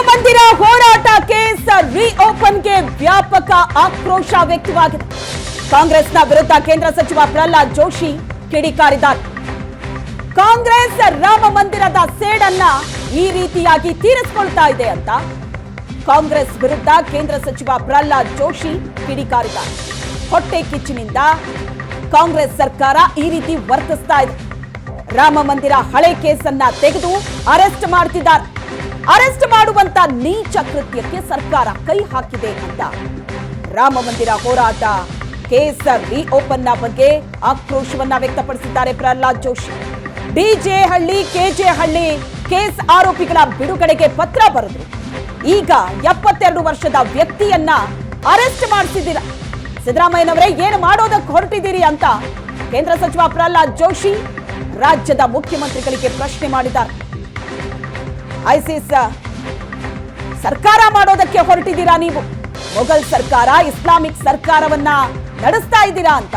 ಮಂದಿರ ಹೋರಾಟ ಕೇಸ್ ರಿಓಪನ್ಗೆ ವ್ಯಾಪಕ ಆಕ್ರೋಶ ವ್ಯಕ್ತವಾಗಿದೆ. ಕಾಂಗ್ರೆಸ್ನ ವಿರುದ್ಧ ಕೇಂದ್ರ ಸಚಿವ ಪ್ರಹ್ಲಾದ್ ಜೋಶಿ ಕಿಡಿಕಾರಿದ್ದಾರೆ. ಕಾಂಗ್ರೆಸ್ ರಾಮ ಮಂದಿರದ ಸೇಡನ್ನ ಈ ರೀತಿಯಾಗಿ ತೀರಿಸಿಕೊಳ್ತಾ ಇದೆ ಅಂತ ಕಾಂಗ್ರೆಸ್ ವಿರುದ್ಧ ಕೇಂದ್ರ ಸಚಿವ ಪ್ರಹ್ಲಾದ್ ಜೋಶಿ ಕಿಡಿಕಾರಿದ್ದಾರೆ. ಹೊಟ್ಟೆ ಕಿಚ್ಚಿನಿಂದ ಕಾಂಗ್ರೆಸ್ ಸರ್ಕಾರ ಈ ರೀತಿ ವರ್ತಿಸ್ತಾ ಇದೆ. ರಾಮ ಮಂದಿರ ಹಳೆ ಕೇಸನ್ನ ತೆಗೆದು ಅರೆಸ್ಟ್ ಮಾಡ್ತಿದ್ದಾರೆ. ಅರೆಸ್ಟ್ ಮಾಡುವಂತ ನೀಚ ಕೃತ್ಯಕ್ಕೆ ಸರ್ಕಾರ ಕೈ ಹಾಕಿದೆ ಅಂತ ರಾಮ ಮಂದಿರ ಹೋರಾಟ ಕೇಸ್ ರಿಓಪನ್ ಬಗ್ಗೆ ಆಕ್ರೋಶವನ್ನ ವ್ಯಕ್ತಪಡಿಸಿದ್ದಾರೆ ಪ್ರಹ್ಲಾದ್ ಜೋಶಿ. ಡಿಜೆ ಹಳ್ಳಿ ಕೆಜೆ ಹಳ್ಳಿ ಕೇಸ್ ಆರೋಪಿಗಳ ಬಿಡುಗಡೆಗೆ ಪತ್ರ ಬರೆದ್ರು. ಈಗ 72 ವರ್ಷದ ವ್ಯಕ್ತಿಯನ್ನ ಅರೆಸ್ಟ್ ಮಾಡಿಸಿದ್ದೀರಾ, ಸಿದ್ದರಾಮಯ್ಯನವರೇ ಏನು ಮಾಡೋದಕ್ಕೆ ಹೊರಟಿದ್ದೀರಿ ಅಂತ ಕೇಂದ್ರ ಸಚಿವ ಪ್ರಹ್ಲಾದ್ ಜೋಶಿ ರಾಜ್ಯದ ಮುಖ್ಯಮಂತ್ರಿಗಳಿಗೆ ಪ್ರಶ್ನೆ ಮಾಡಿದ್ದಾರೆ. ಐಸಿಸ್ ಸರ್ಕಾರ ಮಾಡೋದಕ್ಕೆ ಹೊರಟಿದ್ದೀರಾ ನೀವು, ಮೊಘಲ್ ಸರ್ಕಾರ ಇಸ್ಲಾಮಿಕ್ ಸರ್ಕಾರವನ್ನ ನಡೆಸ್ತಾ ಇದ್ದೀರಾ ಅಂತ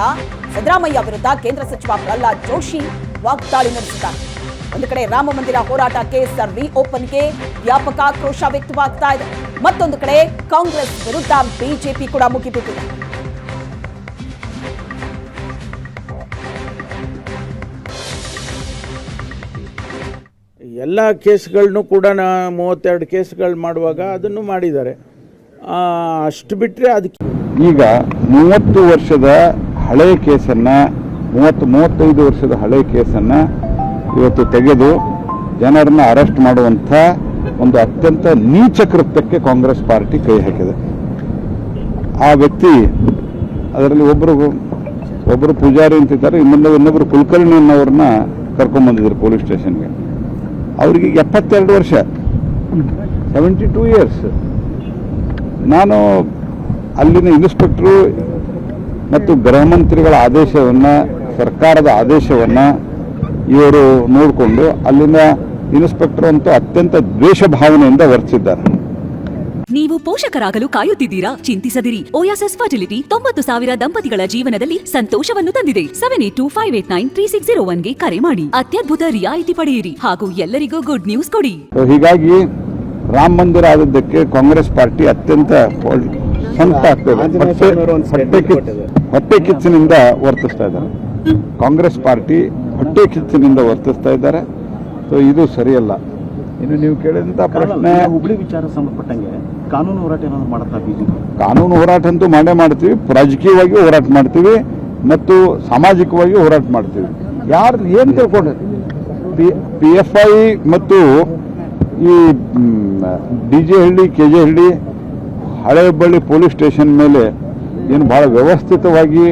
ಸಿದ್ದರಾಮಯ್ಯ ವಿರುದ್ಧ ಕೇಂದ್ರ ಸಚಿವ ಪ್ರಹ್ಲಾದ್ ಜೋಶಿ ವಾಗ್ದಾಳಿ ನಡೆಸಿದ್ದಾರೆ. ಒಂದು ಕಡೆ ರಾಮ ಮಂದಿರ ಹೋರಾಟ ಕೇಸ್ ರಿಓಪನ್ಗೆ ವ್ಯಾಪಕ ಆಕ್ರೋಶ ವ್ಯಕ್ತವಾಗ್ತಾ ಇದೆ, ಮತ್ತೊಂದು ಕಡೆ ಕಾಂಗ್ರೆಸ್ ವಿರುದ್ಧ ಬಿಜೆಪಿ ಕೂಡ ಮುಗಿಬಿಟ್ಟಿದೆ. ಎಲ್ಲ ಕೇಸ್ಗಳನ್ನು ಕೂಡ 32 ಕೇಸ್ಗಳು ಮಾಡುವಾಗ ಅದನ್ನು ಮಾಡಿದ್ದಾರೆ. ಅಷ್ಟು ಬಿಟ್ಟರೆ ಅದಕ್ಕೆ ಈಗ 30 ವರ್ಷದ ಹಳೆಯ ಕೇಸನ್ನು 35 ವರ್ಷದ ಹಳೆಯ ಕೇಸನ್ನು ಇವತ್ತು ತೆಗೆದು ಜನರನ್ನು ಅರೆಸ್ಟ್ ಮಾಡುವಂಥ ಒಂದು ಅತ್ಯಂತ ನೀಚ ಕೃತ್ಯಕ್ಕೆ ಕಾಂಗ್ರೆಸ್ ಪಾರ್ಟಿ ಕೈ ಹಾಕಿದೆ. ಆ ವ್ಯಕ್ತಿ ಅದರಲ್ಲಿ ಒಬ್ಬರು ಪೂಜಾರಿ ಅಂತಿದ್ದಾರೆ, ಇನ್ನೊಬ್ಬರು ಕುಲಕರ್ಣಿ ಅನ್ನೋರನ್ನ ಕರ್ಕೊಂಡ್ಬಂದಿದ್ರು ಪೊಲೀಸ್ ಸ್ಟೇಷನ್ಗೆ. ಅವರಿಗೆ 72 ವರ್ಷ, 72 ಇಯರ್ಸ್. ನಾನು ಅಲ್ಲಿನ ಇನ್ಸ್ಪೆಕ್ಟ್ರು ಮತ್ತು ಗೃಹ ಮಂತ್ರಿಗಳ ಆದೇಶವನ್ನು, ಸರ್ಕಾರದ ಆದೇಶವನ್ನು ಇವರು ನೋಡಿಕೊಂಡು ಅಲ್ಲಿನ ಇನ್ಸ್ಪೆಕ್ಟರ್ ಅಂತೂ ಅತ್ಯಂತ ದ್ವೇಷ ಭಾವನೆಯಿಂದ ವರ್ತಿಸಿದ್ದಾರೆ. ನೀವು ಪೋಷಕರಾಗಲು ಕಾಯುತ್ತಿದ್ದೀರಾ? ಚಿಂತಿಸದಿರಿ. ಓಯಾಸಿಸ್ ಫರ್ಟಿಲಿಟಿ 90,000 ದಂಪತಿಗಳ ಜೀವನದಲ್ಲಿ ಸಂತೋಷವನ್ನು ತಂದಿದೆ. 7825893601ಗೆ ಕರೆ ಮಾಡಿ ಅತ್ಯದ್ಭುತ ರಿಯಾಯಿತಿ ಪಡೆಯಿರಿ ಹಾಗೂ ಎಲ್ಲರಿಗೂ ಗುಡ್ ನ್ಯೂಸ್ ಕೊಡಿ. ಹೀಗಾಗಿ ರಾಮ ಮಂದಿರ ಆದದ್ದಕ್ಕೆ ಕಾಂಗ್ರೆಸ್ ಪಾರ್ಟಿ ಅತ್ಯಂತ ಸಂಕಟ ಆಗ್ತದೆ. ಹೊಟ್ಟೆ ಕಿಚ್ಚಿನಿಂದ ವರ್ತಿಸ್ತಾ ಇದ್ದಾರೆ. ಕಾಂಗ್ರೆಸ್ ಪಾರ್ಟಿ ಹೊಟ್ಟೆ ಕಿಚ್ಚಿನಿಂದ ವರ್ತಿಸ್ತಾ ಇದ್ದಾರೆ. ಸೊ ಇದು ಸರಿಯಲ್ಲ. ಇನ್ನು ನೀವು ಕೇಳಿದಂಥ ಪ್ರಶ್ನೆ, ಹುಬ್ಳಿ ವಿಚಾರ ಸಂಬಂಧಪಟ್ಟಂಗೆ ಕಾನೂನು ಹೋರಾಟ ಏನಾದ್ರು ಮಾಡುತ್ತಾ ಬಿಜೆಪಿ? ಕಾನೂನು ಹೋರಾಟ ಅಂತೂ ಮಾಡ್ತೀವಿ, ರಾಜಕೀಯವಾಗಿ ಹೋರಾಟ ಮಾಡ್ತೀವಿ ಮತ್ತು ಸಾಮಾಜಿಕವಾಗಿ ಹೋರಾಟ ಮಾಡ್ತೀವಿ. ಯಾರು ಏನು ತಿಳ್ಕೊಂಡು PFI ಮತ್ತು ಈ DJ ಹಳ್ಳಿ KJ ಹಳ್ಳಿ ಹಳೆ ಹುಬ್ಬಳ್ಳಿ ಪೊಲೀಸ್ ಸ್ಟೇಷನ್ ಮೇಲೆ ಏನು ಭಾಳ ವ್ಯವಸ್ಥಿತವಾಗಿ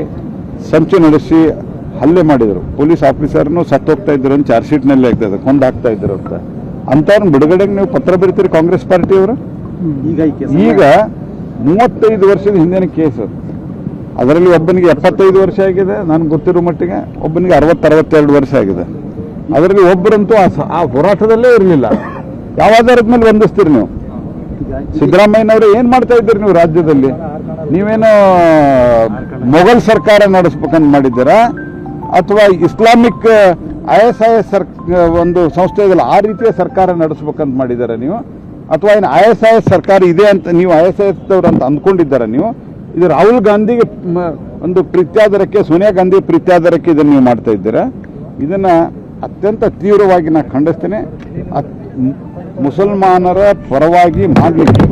ಸಂಚು ನಡೆಸಿ ಹಲ್ಲೆ ಮಾಡಿದರು. ಪೊಲೀಸ್ ಆಫೀಸರ್ನು ಸತ್ತೋಗ್ತಾ ಇದ್ರು ಅಂತ ಚಾರ್ಜ್ ಶೀಟ್ನಲ್ಲಿ ಆಗ್ತದೆ, ಕೊಂದಾಗ್ತಾ ಇದ್ರು ಅಂತ. ಅಂಥವ್ರನ್ನ ಬಿಡುಗಡೆಗೆ ನೀವು ಪತ್ರ ಬರೀತೀರಿ ಕಾಂಗ್ರೆಸ್ ಪಾರ್ಟಿಯವರು? ಈಗ 35 ವರ್ಷದ ಹಿಂದಿನ ಕೇಸು, ಅದರಲ್ಲಿ ಒಬ್ಬನಿಗೆ 75 ವರ್ಷ ಆಗಿದೆ ನನಗೆ ಗೊತ್ತಿರೋ ಮಟ್ಟಿಗೆ, ಒಬ್ಬನಿಗೆ 60-62 ವರ್ಷ ಆಗಿದೆ. ಅದರಲ್ಲಿ ಒಬ್ಬರಂತೂ ಆ ಹೋರಾಟದಲ್ಲೇ ಇರಲಿಲ್ಲ. ಯಾವ ಆಧಾರದ ಮೇಲೆ ಬಂಧಿಸ್ತೀರಿ ನೀವು? ಸಿದ್ದರಾಮಯ್ಯನವರು ಏನು ಮಾಡ್ತಾ ಇದ್ದೀರಿ ನೀವು ರಾಜ್ಯದಲ್ಲಿ? ನೀವೇನೋ ಮೊಘಲ್ ಸರ್ಕಾರ ನಡೆಸ್ಬೇಕಂತ ಮಾಡಿದ್ದೀರಾ ಅಥವಾ ಇಸ್ಲಾಮಿಕ್ ISIS ಒಂದು ಸಂಸ್ಥೆ ಇದೆಯಲ್ಲ ಆ ರೀತಿಯ ಸರ್ಕಾರ ನಡೆಸ್ಬೇಕಂತ ಮಾಡಿದ್ದಾರೆ ನೀವು? ಅಥವಾ ಏನು ISIS ಸರ್ಕಾರ ಇದೆ ಅಂತ ನೀವು ISIS ಅವ್ರು ಅಂತ ಅಂದ್ಕೊಂಡಿದ್ದಾರೆ ನೀವು? ಇದು ರಾಹುಲ್ ಗಾಂಧಿಗೆ ಒಂದು ಪ್ರೀತ್ಯಾದರಕ್ಕೆ, ಸೋನಿಯಾ ಗಾಂಧಿ ಪ್ರೀತ್ಯಾದರಕ್ಕೆ ಇದನ್ನು ನೀವು ಮಾಡ್ತಾ ಇದ್ದೀರಾ. ಇದನ್ನು ಅತ್ಯಂತ ತೀವ್ರವಾಗಿ ನಾನು ಖಂಡಿಸ್ತೇನೆ. ಮುಸಲ್ಮಾನರ ಪರವಾಗಿ ಮಾಡಲಿಕ್ಕೆ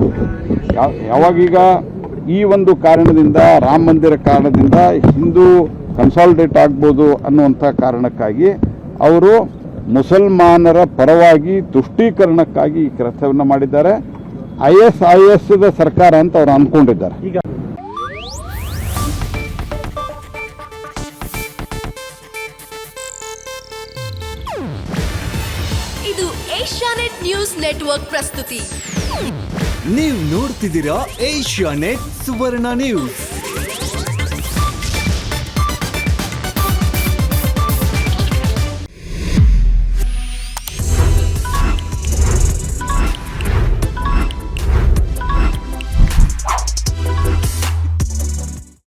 ಯಾವಾಗೀಗ ಈ ಒಂದು ಕಾರಣದಿಂದ, ರಾಮ ಮಂದಿರ ಕಾರಣದಿಂದ ಹಿಂದೂ ಕನ್ಸಾಲಿಡೇಟ್ ಆಗ್ಬೋದು ಅನ್ನುವಂಥ ಕಾರಣಕ್ಕಾಗಿ ಅವರು ಮುಸಲ್ಮಾನರ ಪರವಾಗಿ ತುಷ್ಟೀಕರಣಕ್ಕಾಗಿ ಈ ಕೆಲಸವನ್ನು ಮಾಡಿದ್ದಾರೆ. ISIS ಸರ್ಕಾರ ಅಂತ ಅವರು ಅಂದ್ಕೊಂಡಿದ್ದಾರೆ. ಇದು ಏಷ್ಯಾನೆಟ್ ನ್ಯೂಸ್ ನೆಟ್ವರ್ಕ್ ಪ್ರಸ್ತುತಿ. ನೀವು ನೋಡ್ತಿದ್ದೀರಾ ಏಷ್ಯಾನೆಟ್ ಸುವರ್ಣ ನ್ಯೂಸ್.